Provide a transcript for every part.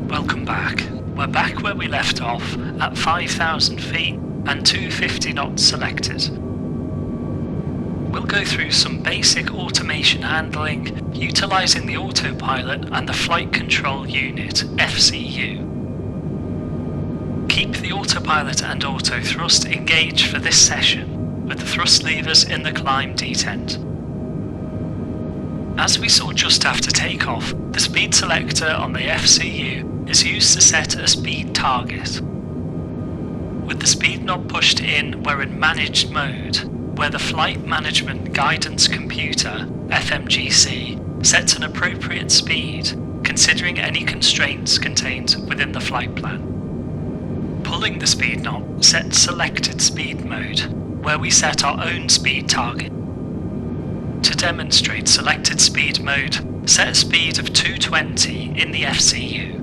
Welcome back. We're back where we left off at 5,000 feet and 250 knots selected. We'll go through some basic automation handling utilising the autopilot and the flight control unit FCU. Keep the autopilot and auto thrust engaged for this session with the thrust levers in the climb detent. As we saw just after takeoff, the speed selector on the FCU is used to set a speed target. With the speed knob pushed in, we're in managed mode, where the Flight Management Guidance Computer, FMGC, sets an appropriate speed, considering any constraints contained within the flight plan. Pulling the speed knob sets selected speed mode, where we set our own speed target. To demonstrate selected speed mode, set a speed of 220 in the FCU.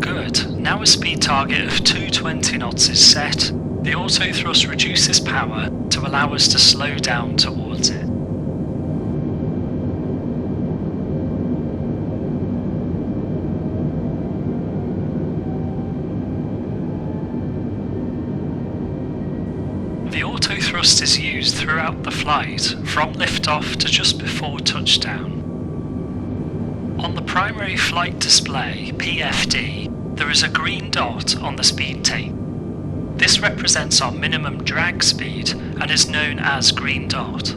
Good, now a speed target of 220 knots is set, the auto thrust reduces power to allow us to slow down towards it. The auto thrust is used throughout the flight, from liftoff to just before touchdown. On the primary flight display, PFD, there is a green dot on the speed tape. This represents our minimum drag speed and is known as green dot.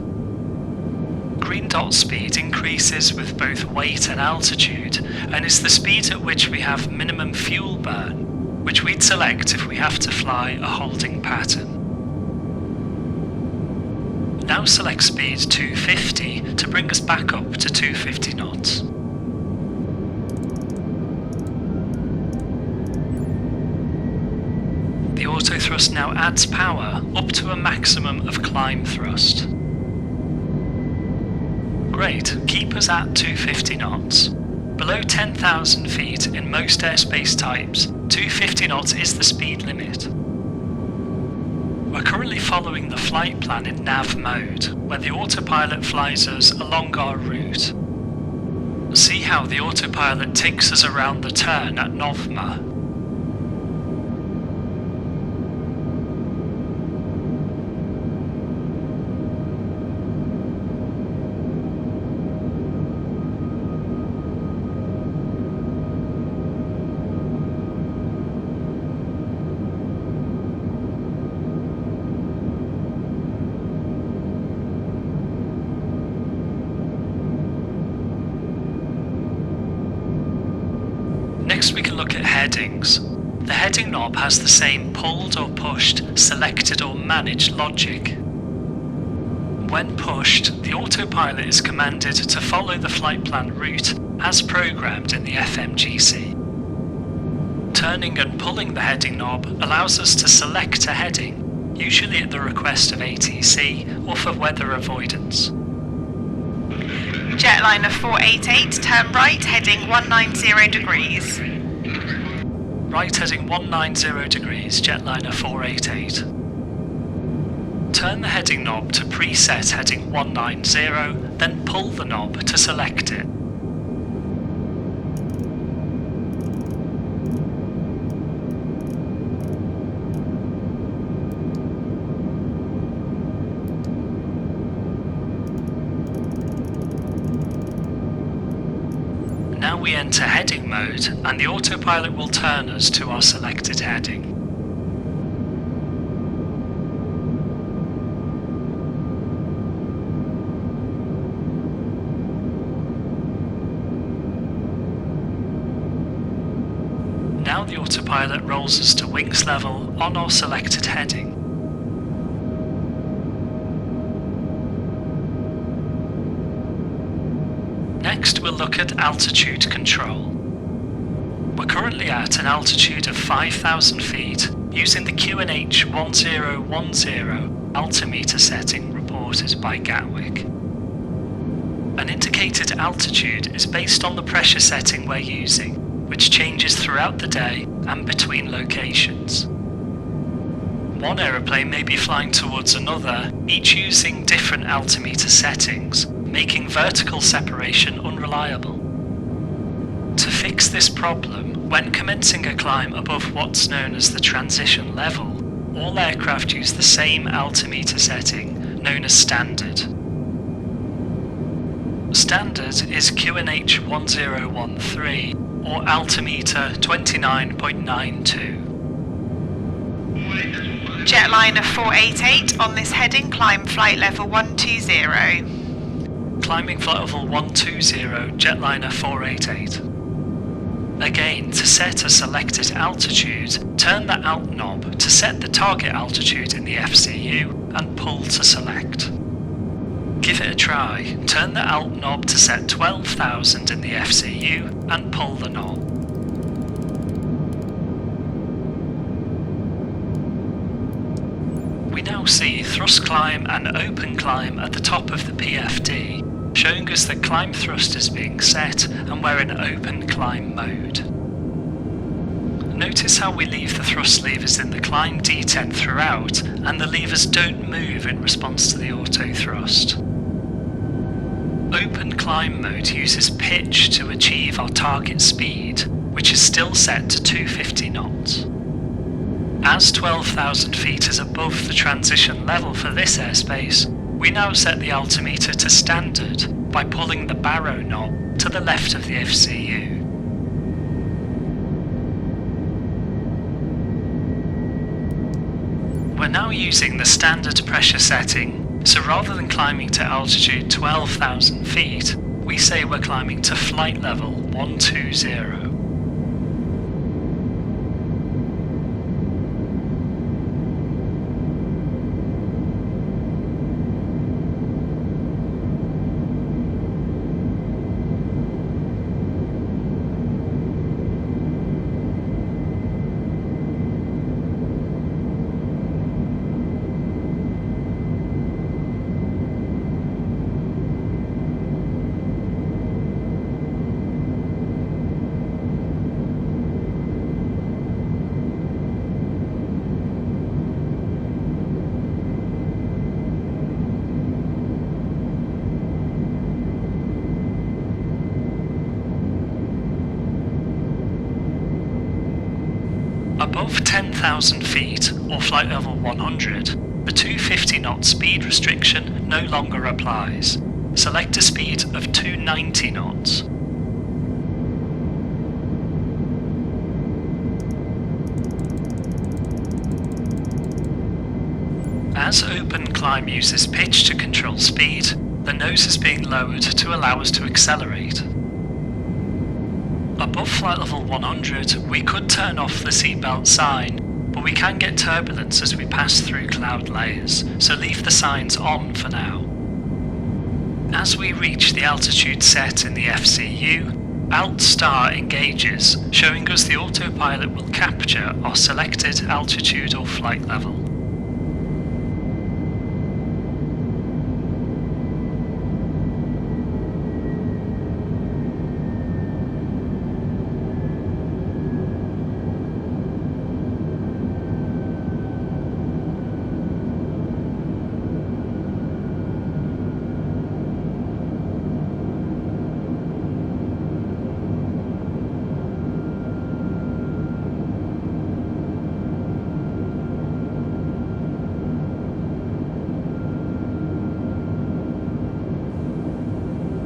Green dot speed increases with both weight and altitude and is the speed at which we have minimum fuel burn, which we'd select if we have to fly a holding pattern. Now select speed 250 to bring us back up to 250 knots. The auto thrust now adds power up to a maximum of climb thrust. Great, keep us at 250 knots. Below 10,000 feet in most airspace types, 250 knots is the speed limit. We're currently following the flight plan in nav mode, where the autopilot flies us along our route. See how the autopilot takes us around the turn at Novma. Next we can look at headings. The heading knob has the same pulled or pushed, selected or managed logic. When pushed, the autopilot is commanded to follow the flight plan route as programmed in the FMGC. Turning and pulling the heading knob allows us to select a heading, usually at the request of ATC or for weather avoidance. Jetliner 488, turn right, heading 190 degrees. Right heading 190 degrees, Jetliner 488. Turn the heading knob to preset heading 190, then pull the knob to select it. Now we enter heading mode and the autopilot will turn us to our selected heading. Now the autopilot rolls us to wings level on our selected heading. Next we'll look at altitude control. We're currently at an altitude of 5,000 feet using the QNH 1010 altimeter setting reported by Gatwick. An indicated altitude is based on the pressure setting we're using, which changes throughout the day and between locations. One aeroplane may be flying towards another, each using different altimeter settings, making vertical separation unreliable. To fix this problem, when commencing a climb above what's known as the transition level, all aircraft use the same altimeter setting, known as standard. Standard is QNH 1013, or altimeter 29.92. Jetliner 488 on this heading, climb flight level 120. Climbing flight level 120, Jetliner 488. Again, to set a selected altitude, turn the alt knob to set the target altitude in the FCU and pull to select. Give it a try, turn the alt knob to set 12,000 in the FCU and pull the knob. We now see thrust climb and open climb at the top of the PFD, showing us that climb thrust is being set and we're in open climb mode. Notice how we leave the thrust levers in the climb detent throughout and the levers don't move in response to the auto thrust. Open climb mode uses pitch to achieve our target speed, which is still set to 250 knots. As 12,000 feet is above the transition level for this airspace, we now set the altimeter to standard by pulling the barrow knob to the left of the FCU. We're now using the standard pressure setting, so rather than climbing to altitude 12,000 feet, we say we're climbing to flight level 120. Above 10,000 feet, or flight level 100, the 250 knot speed restriction no longer applies. Select a speed of 290 knots. As open climb uses pitch to control speed, the nose is being lowered to allow us to accelerate. Above flight level 100, we could turn off the seatbelt sign, but we can get turbulence as we pass through cloud layers, so leave the signs on for now. As we reach the altitude set in the FCU, Alt Star engages, showing us the autopilot will capture our selected altitude or flight level.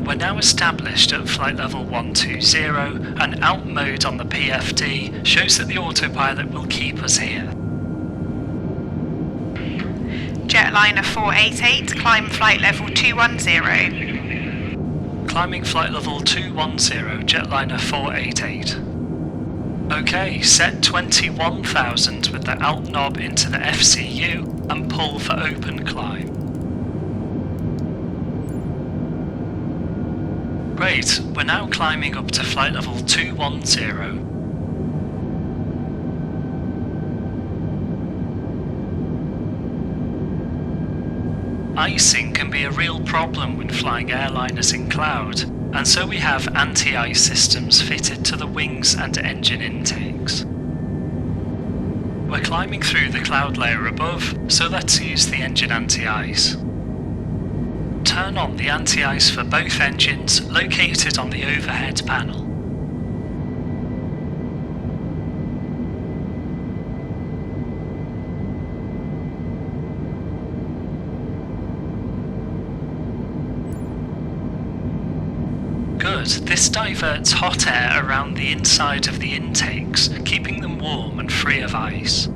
We're now established at flight level 120, and alt mode on the PFD shows that the autopilot will keep us here. Jetliner 488, climb flight level 210. Climbing flight level 210, Jetliner 488. OK, set 21,000 with the alt knob into the FCU and pull for open climb. Great, we're now climbing up to flight level 210. Icing can be a real problem when flying airliners in cloud, and so we have anti-ice systems fitted to the wings and engine intakes. We're climbing through the cloud layer above, so let's use the engine anti-ice. Turn on the anti-ice for both engines located on the overhead panel. Good, this diverts hot air around the inside of the intakes, keeping them warm and free of ice.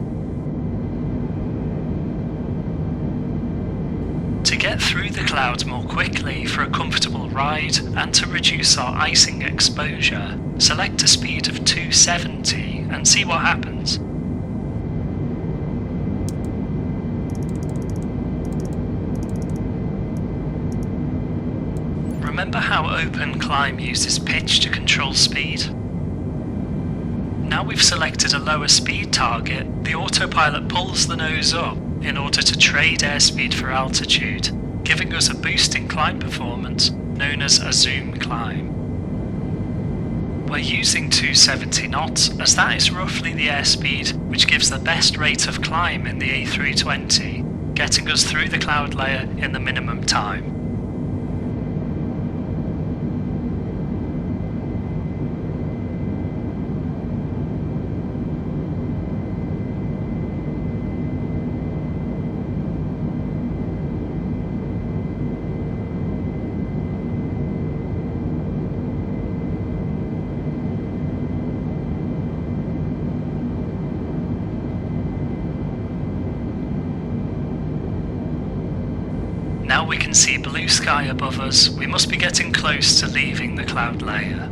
To get through the clouds more quickly for a comfortable ride and to reduce our icing exposure, select a speed of 270 and see what happens. Remember how Open Climb uses pitch to control speed? Now we've selected a lower speed target, the autopilot pulls the nose up in order to trade airspeed for altitude, giving us a boost in climb performance known as a zoom climb. We're using 270 knots as that is roughly the airspeed which gives the best rate of climb in the A320, getting us through the cloud layer in the minimum time. Now we can see blue sky above us, we must be getting close to leaving the cloud layer.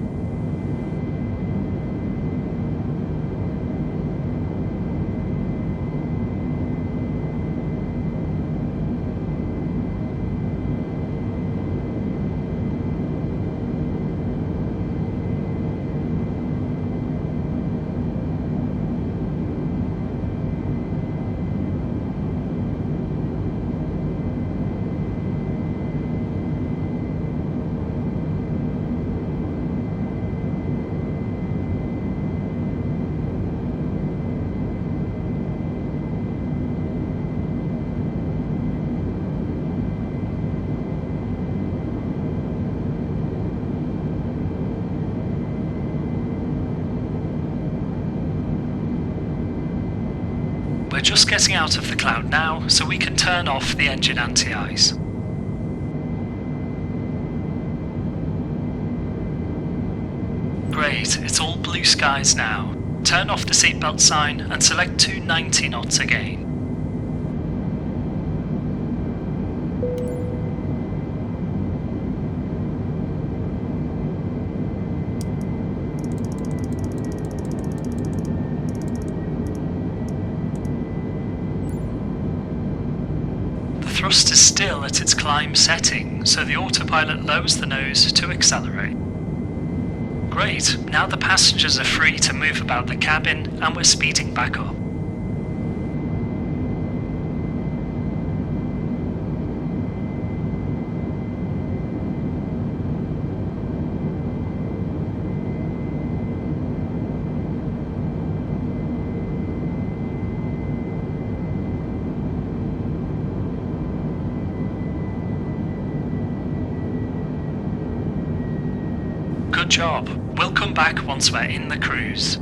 We're just getting out of the cloud now, so we can turn off the engine anti-ice. Great, it's all blue skies now. Turn off the seatbelt sign and select 290 knots again. The thrust is still at its climb setting, so the autopilot lowers the nose to accelerate. Great, now the passengers are free to move about the cabin and we're speeding back up. Good job. We'll come back once we're in the cruise.